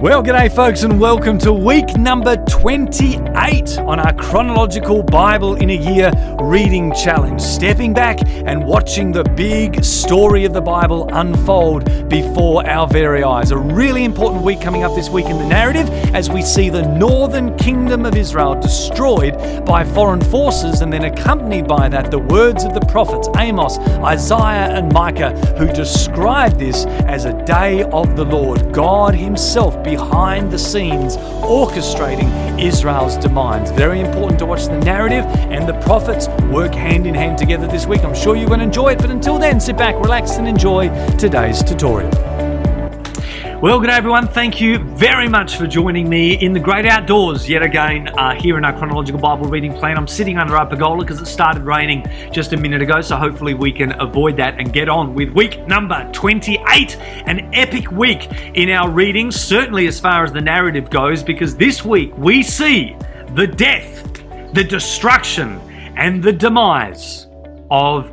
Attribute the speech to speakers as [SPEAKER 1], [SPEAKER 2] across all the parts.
[SPEAKER 1] Well, g'day folks, and welcome to week number 28 on our Chronological Bible-in-a-Year reading challenge. Stepping back and watching the big story of the Bible unfold before our very eyes. A really important week coming up this week in the narrative as we see the northern kingdom of Israel destroyed by foreign forces, and then accompanied by that the words of the prophets Amos, Isaiah and Micah, who describe this as a day of the Lord. God himself behind the scenes orchestrating Israel's demise. Very important to watch the narrative and the prophets work hand in hand together this week. I'm sure you're going to enjoy it, but until then, sit back, relax and enjoy today's tutorial. Well, good day everyone. Thank you very much for joining me in the great outdoors yet again here in our chronological Bible reading plan. I'm sitting under our pergola because it started raining just a minute ago, so hopefully we can avoid that and get on with week number 28, an epic week in our readings, certainly as far as the narrative goes, because this week we see the death, the destruction, and the demise of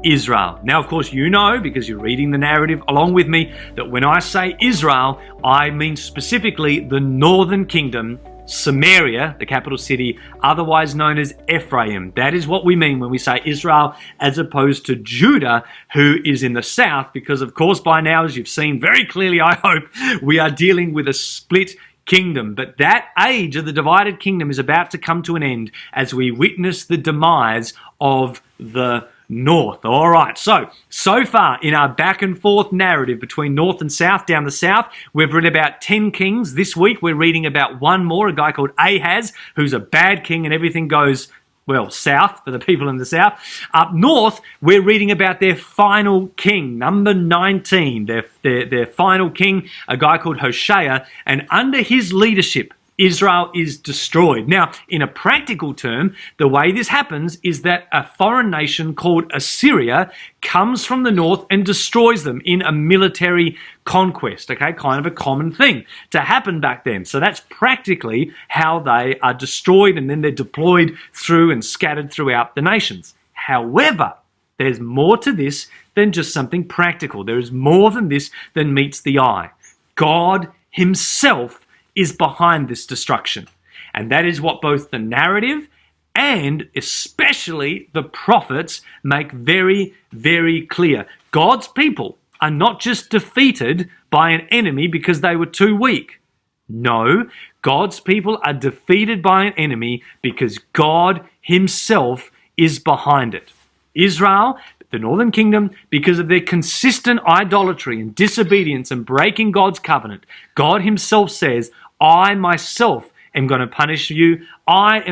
[SPEAKER 1] Israel. Now, of course, you know, because you're reading the narrative along with me, that when I say Israel, I mean specifically the northern kingdom, Samaria, the capital city, otherwise known as Ephraim. That is what we mean when we say Israel, as opposed to Judah, who is in the south, because, of course, by now, as you've seen very clearly, I hope, we are dealing with a split kingdom. But that age of the divided kingdom is about to come to an end as we witness the demise of the north. All right, so far in our back and forth narrative between north and south, down the south, we've read about 10 kings. This week we're reading about one more, a guy called Ahaz, who's a bad king, and everything goes, well, south for the people in the south. Up north, we're reading about their final king, number 19, their final king, a guy called Hoshea, and under his leadership, Israel is destroyed. Now, in a practical term, the way this happens is that a foreign nation called Assyria comes from the north and destroys them in a military conquest, okay? Kind of a common thing to happen back then. So that's practically how they are destroyed, and then they're deployed through and scattered throughout the nations. However, there's more to this than just something practical. There is more than this than meets the eye. God himself is behind this destruction. And that is what both the narrative and especially the prophets make very, very clear. God's people are not just defeated by an enemy because they were too weak. No, God's people are defeated by an enemy because God himself is behind it. Israel, the northern kingdom, because of their consistent idolatry and disobedience and breaking God's covenant, God himself says, I myself am going to punish you. I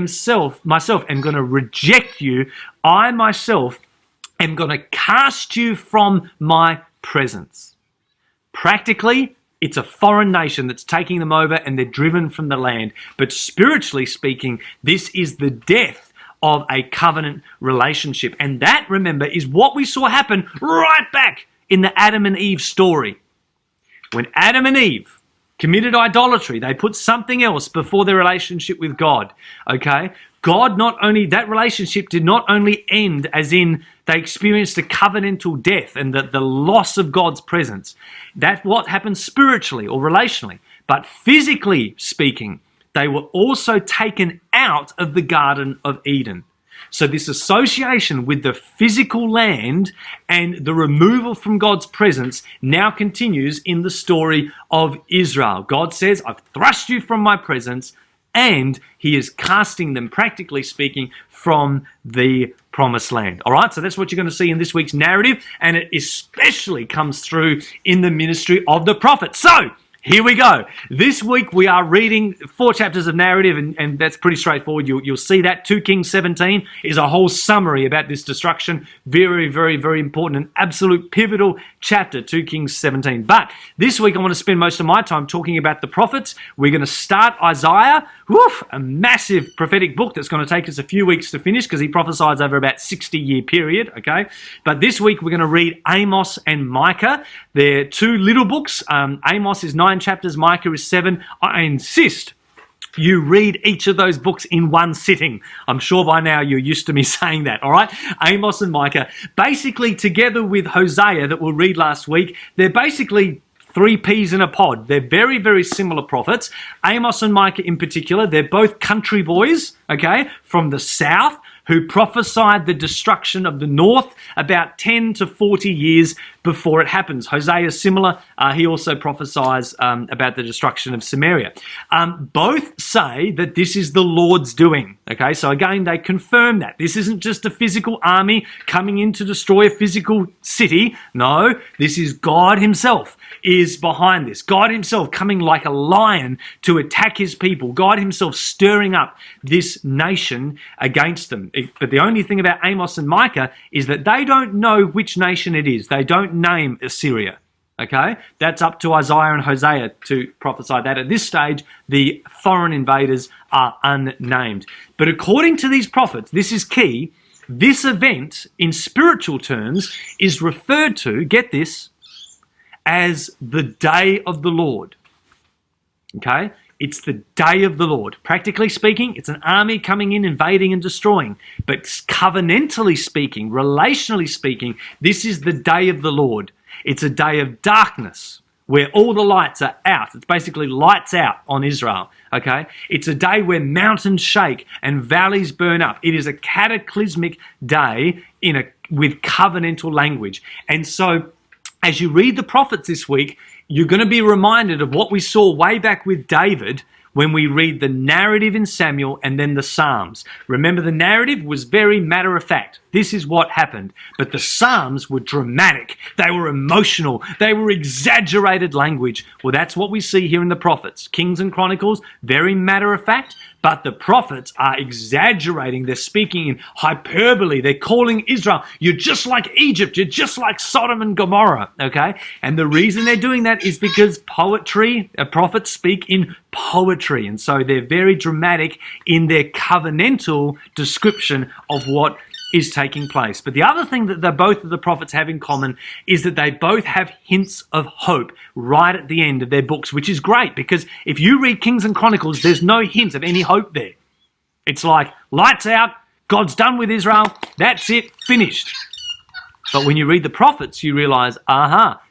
[SPEAKER 1] myself am going to reject you. I myself am going to cast you from my presence. Practically, it's a foreign nation that's taking them over and they're driven from the land. But spiritually speaking, this is the death of a covenant relationship. And that, remember, is what we saw happen right back in the Adam and Eve story. When Adam and Eve committed idolatry, they put something else before their relationship with God, okay? That relationship did not only end as in they experienced a covenantal death and the loss of God's presence. That's what happened spiritually or relationally. But physically speaking, they were also taken out of the Garden of Eden. So this association with the physical land and the removal from God's presence now continues in the story of Israel. God says, I've thrust you from my presence, and he is casting them, practically speaking, from the promised land. All right, so that's what you're going to see in this week's narrative, and it especially comes through in the ministry of the prophet. So, here we go. This week we are reading 4 chapters of narrative, and that's pretty straightforward. You'll see that 2 Kings 17 is a whole summary about this destruction. Very, very, very important, an absolute pivotal chapter, 2 Kings 17. But this week I want to spend most of my time talking about the prophets. We're going to start Isaiah, a massive prophetic book that's going to take us a few weeks to finish because he prophesies over about 60-year period, okay? But this week we're going to read Amos and Micah. They're 2 little books. Amos is 9 chapters, Micah is 7. I insist you read each of those books in one sitting. I'm sure by now you're used to me saying that, all right? Amos and Micah, basically together with Hosea that we'll read last week, they're basically three peas in a pod. They're very, very similar prophets. Amos and Micah in particular, they're both country boys, okay, from the south, who prophesied the destruction of the north about 10 to 40 years before it happens. Hosea is similar. He also prophesies about the destruction of Samaria. Both say that this is the Lord's doing. Okay, so again, they confirm that. This isn't just a physical army coming in to destroy a physical city. No, this is God himself is behind this. God himself coming like a lion to attack his people. God himself stirring up this nation against them. But the only thing about Amos and Micah is that they don't know which nation it is. They don't name Assyria. Okay, that's up to Isaiah and Hosea to prophesy that. At this stage, the foreign invaders are unnamed. But according to these prophets, this is key, this event in spiritual terms is referred to, get this, as the day of the Lord. Okay, it's the day of the Lord. Practically speaking, it's an army coming in, invading and destroying. But covenantally speaking, relationally speaking, this is the day of the Lord. It's a day of darkness where all the lights are out. It's basically lights out on Israel, okay? It's a day where mountains shake and valleys burn up. It is a cataclysmic day with covenantal language. And so as you read the prophets this week, you're going to be reminded of what we saw way back with David when we read the narrative in Samuel and then the Psalms. Remember, the narrative was very matter of fact. This is what happened. But the Psalms were dramatic. They were emotional. They were exaggerated language. Well, that's what we see here in the prophets. Kings and Chronicles, very matter of fact. But the prophets are exaggerating. They're speaking in hyperbole. They're calling Israel, you're just like Egypt. You're just like Sodom and Gomorrah, okay? And the reason they're doing that is because prophets speak in poetry. And so they're very dramatic in their covenantal description of what is taking place. But the other thing that both of the prophets have in common is that they both have hints of hope right at the end of their books, which is great because if you read Kings and Chronicles, there's no hint of any hope there. It's like, lights out, God's done with Israel, that's it, finished. But when you read the prophets, you realize,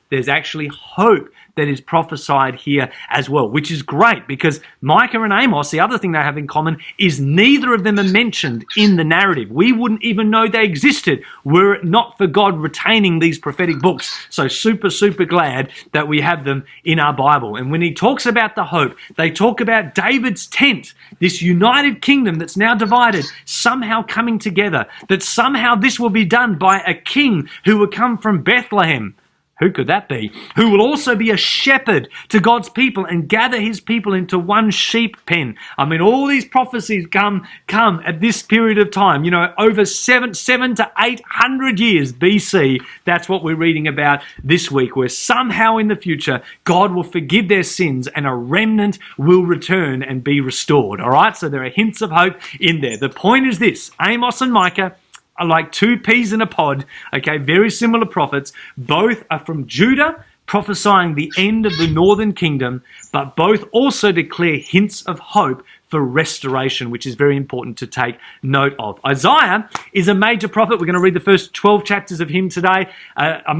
[SPEAKER 1] there's actually hope that is prophesied here as well, which is great because Micah and Amos, the other thing they have in common is neither of them are mentioned in the narrative. We wouldn't even know they existed were it not for God retaining these prophetic books. So super, super glad that we have them in our Bible. And when he talks about the hope, they talk about David's tent, this united kingdom that's now divided, somehow coming together, that somehow this will be done by a king who will come from Bethlehem. Who could that be? Who will also be a shepherd to God's people and gather his people into one sheep pen. I mean, all these prophecies come at this period of time, over 7 to 800 years BC. That's what we're reading about this week, where somehow in the future, God will forgive their sins and a remnant will return and be restored. All right. So there are hints of hope in there. The point is this: Amos and Micah are like two peas in a pod, okay, very similar prophets. Both are from Judah, prophesying the end of the northern kingdom, but both also declare hints of hope for restoration, which is very important to take note of. Isaiah is a major prophet. We're going to read the first 12 chapters of him today,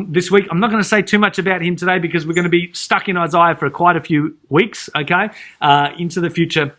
[SPEAKER 1] this week. I'm not going to say too much about him today because we're going to be stuck in Isaiah for quite a few weeks, okay, into the future.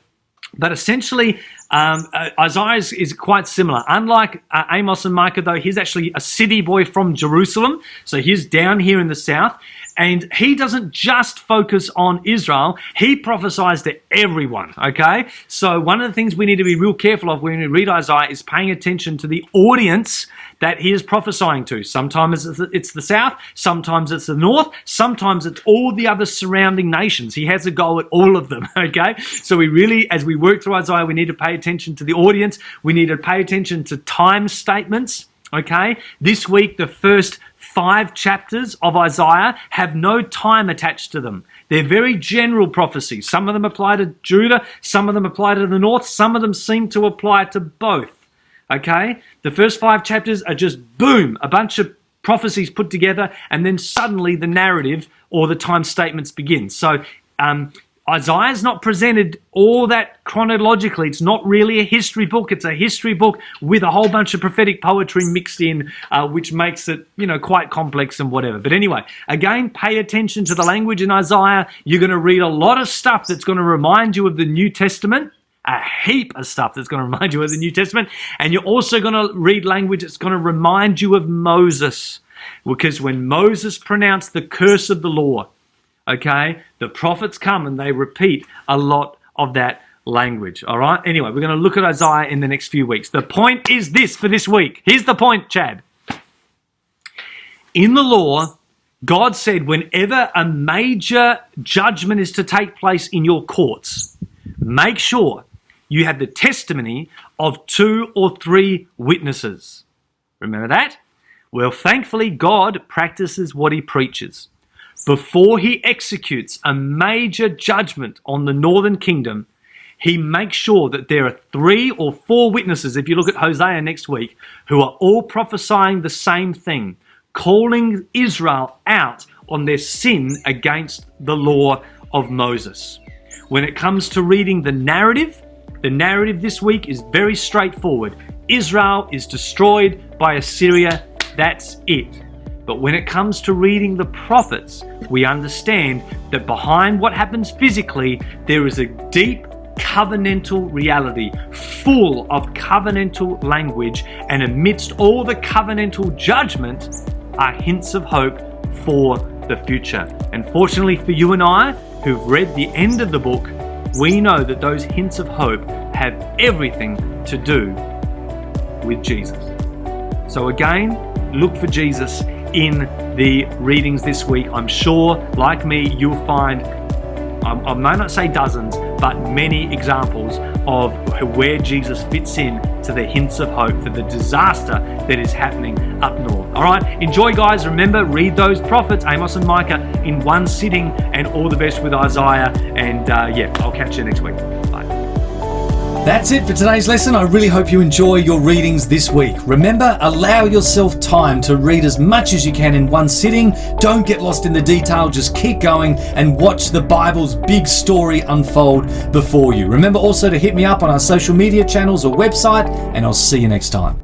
[SPEAKER 1] But essentially, Isaiah is quite similar. Unlike Amos and Micah, though, he's actually a city boy from Jerusalem. So he's down here in the south. And he doesn't just focus on Israel. He prophesies to everyone, okay? So one of the things we need to be real careful of when we read Isaiah is paying attention to the audience that he is prophesying to. Sometimes it's the south, sometimes it's the north, sometimes it's all the other surrounding nations. He has a go at all of them, okay? So we really, as we work through Isaiah, we need to pay attention to the audience. We need to pay attention to time statements, okay? This week, the first 5 chapters of Isaiah have no time attached to them. They're very general prophecies. Some of them apply to Judah, some of them apply to the north, some of them seem to apply to both. Okay? The first 5 chapters are just boom, a bunch of prophecies put together, and then suddenly the narrative or the time statements begin. So Isaiah's not presented all that chronologically. It's not really a history book. It's a history book with a whole bunch of prophetic poetry mixed in, which makes it, quite complex and whatever. But anyway, again, pay attention to the language in Isaiah. You're going to read a lot of stuff that's going to remind you of the New Testament, a heap of stuff that's going to remind you of the New Testament. And you're also going to read language that's going to remind you of Moses. Because when Moses pronounced the curse of the law, okay, the prophets come and they repeat a lot of that language, all right? Anyway, we're going to look at Isaiah in the next few weeks. The point is this for this week. Here's the point, Chad. In the law, God said whenever a major judgment is to take place in your courts, make sure you have the testimony of 2 or 3 witnesses. Remember that? Well, thankfully, God practices what he preaches. Before he executes a major judgment on the northern kingdom, he makes sure that there are 3 or 4 witnesses, if you look at Hosea next week, who are all prophesying the same thing, calling Israel out on their sin against the law of Moses. When it comes to reading the narrative this week is very straightforward. Israel is destroyed by Assyria. That's it. But when it comes to reading the prophets, we understand that behind what happens physically, there is a deep covenantal reality, full of covenantal language, and amidst all the covenantal judgment are hints of hope for the future. And fortunately for you and I, who've read the end of the book, we know that those hints of hope have everything to do with Jesus. So again, look for Jesus in the readings this week. I'm sure, like me, you'll find, I may not say dozens, but many examples of where Jesus fits in to the hints of hope for the disaster that is happening up north. All right, enjoy, guys. Remember, read those prophets, Amos and Micah, in one sitting, and all the best with Isaiah. And I'll catch you next week. Bye.
[SPEAKER 2] That's it for today's lesson. I really hope you enjoy your readings this week. Remember, allow yourself time to read as much as you can in one sitting. Don't get lost in the detail. Just keep going and watch the Bible's big story unfold before you. Remember also to hit me up on our social media channels or website, and I'll see you next time.